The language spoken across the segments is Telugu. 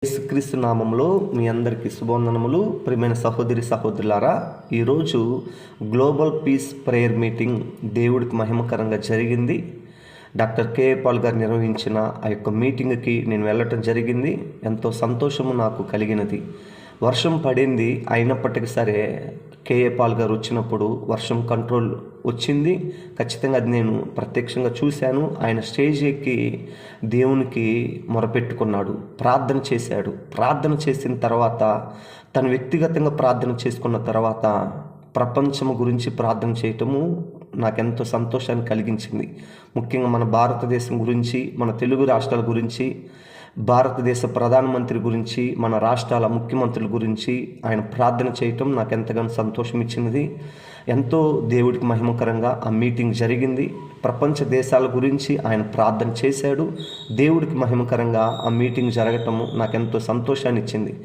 యేసుక్రీస్తు నామంలో మీ అందరికీ శుభవందనములు. ప్రియమైన సహోదరి సహోదరులారా, ఈరోజు గ్లోబల్ పీస్ ప్రేయర్ మీటింగ్ దేవుడికి మహిమకరంగా జరిగింది. డాక్టర్ కేఏ పాల్ గారు నిర్వహించిన ఆ యొక్క మీటింగ్కి నేను వెళ్ళటం జరిగింది. ఎంతో సంతోషము నాకు కలిగినది. వర్షం పడింది, అయినప్పటికీ సరే కేఏ పాల్ గారు వచ్చినప్పుడు వర్షం కంట్రోల్ వచ్చింది. ఖచ్చితంగా అది నేను ప్రత్యక్షంగా చూశాను. ఆయన స్టేజ్ ఎక్కి దేవునికి మొరపెట్టుకున్నాడు, ప్రార్థన చేశాడు. ప్రార్థన చేసిన తర్వాత తను వ్యక్తిగతంగా ప్రార్థన చేసుకున్న తర్వాత ప్రపంచం గురించి ప్రార్థన చేయటము నాకెంతో సంతోషాన్ని కలిగించింది. ముఖ్యంగా మన భారతదేశం గురించి, మన తెలుగు రాష్ట్రాల గురించి, భారతదేశ ప్రధానమంత్రి గురించి, మన రాష్ట్రాల ముఖ్యమంత్రుల గురించి ఆయన ప్రార్థన చేయటం నాకు ఎంతగానో సంతోషం ఇచ్చినది. ఎంతో దేవుడికి మహిమకరంగా ఆ మీటింగ్ జరిగింది. ప్రపంచ దేశాల గురించి ఆయన ప్రార్థన చేశాడు. దేవుడికి మహిమకరంగా ఆ మీటింగ్ జరగటము నాకెంతో సంతోషాన్ని ఇచ్చింది.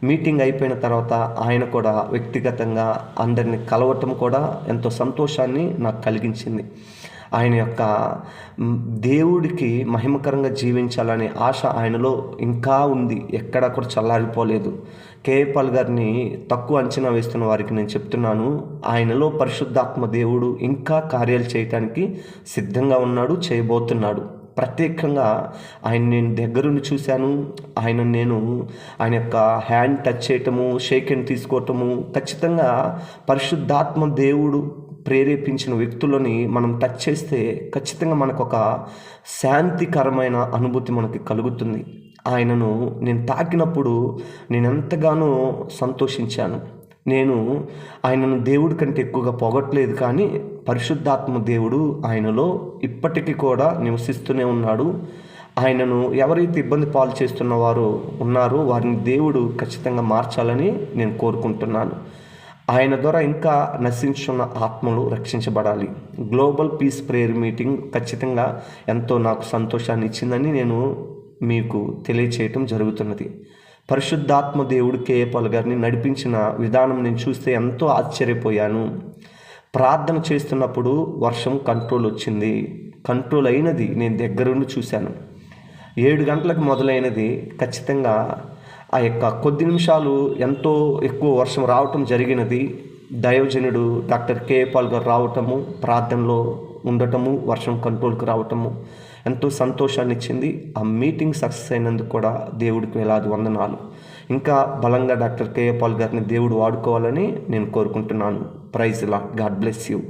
మీటింగ్ అయిపోయిన తర్వాత ఆయన కూడా వ్యక్తిగతంగా అందరిని కలవటం కూడా ఎంతో సంతోషాన్ని నాకు కలిగించింది. ఆయన యొక్క దేవుడికి మహిమకరంగా జీవించాలనే ఆశ ఆయనలో ఇంకా ఉంది, ఎక్కడా కూడా చల్లారిపోలేదు. కేఏ పాల్ గారిని తక్కువ అంచనా వేస్తున్న వారికి నేను చెప్తున్నాను, ఆయనలో పరిశుద్ధాత్మ దేవుడు ఇంకా కార్యాలు చేయటానికి సిద్ధంగా ఉన్నాడు, చేయబోతున్నాడు. ప్రత్యేకంగా ఆయన నేను దగ్గరుండి చూశాను. ఆయన యొక్క హ్యాండ్ టచ్ చేయటము, షేక్ హ్యాండ్ తీసుకోవటము, ఖచ్చితంగా పరిశుద్ధాత్మ దేవుడు ప్రేరేపించిన వ్యక్తులని మనం టచ్ చేస్తే ఖచ్చితంగా మనకు ఒక శాంతికరమైన అనుభూతి మనకి కలుగుతుంది. ఆయనను నేను తాకినప్పుడు నేను ఎంతగానో సంతోషించాను. నేను ఆయనను దేవుడి కంటే ఎక్కువగా పొగట్లేదు, కానీ పరిశుద్ధాత్మ దేవుడు ఆయనలో ఇప్పటికీ కూడా నివసిస్తూనే ఉన్నాడు. ఆయనను ఎవరైతే ఇబ్బంది పాలు చేస్తున్న వారు ఉన్నారో వారిని దేవుడు ఖచ్చితంగా మార్చాలని నేను కోరుకుంటున్నాను. ఆయన ద్వారా ఇంకా నశించున్న ఆత్మలు రక్షించబడాలి. గ్లోబల్ పీస్ ప్రేయర్ మీటింగ్ ఖచ్చితంగా ఎంతో నాకు సంతోషాన్ని ఇచ్చిందని నేను మీకు తెలియచేయటం జరుగుతున్నది. పరిశుద్ధాత్మ దేవుడు కేఏ పాల్ గారిని నడిపించిన విధానం నేను చూస్తే ఎంతో ఆశ్చర్యపోయాను. ప్రార్థన చేస్తున్నప్పుడు వర్షం కంట్రోల్ వచ్చింది. కంట్రోల్ అయినది నేను దగ్గరుండి చూశాను. 7 గంటలకు మొదలైనది. ఖచ్చితంగా ఆ యొక్క కొద్ది నిమిషాలు ఎంతో ఎక్కువ వర్షం రావటం జరిగినది. దైవజనుడు డాక్టర్ కేఏ పాల్ గారు రావటము, ప్రార్థనలో ఉండటము, వర్షం కంట్రోల్కి రావటము ఎంతో సంతోషాన్ని ఇచ్చింది. ఆ మీటింగ్ సక్సెస్ అయినందుకు కూడా దేవుడికి వేలాది వందనాలు. ఇంకా బలంగా డాక్టర్ కేఏ పాల్ గారిని దేవుడు వాడుకోవాలని నేను కోరుకుంటున్నాను. Praise Lord. God bless you.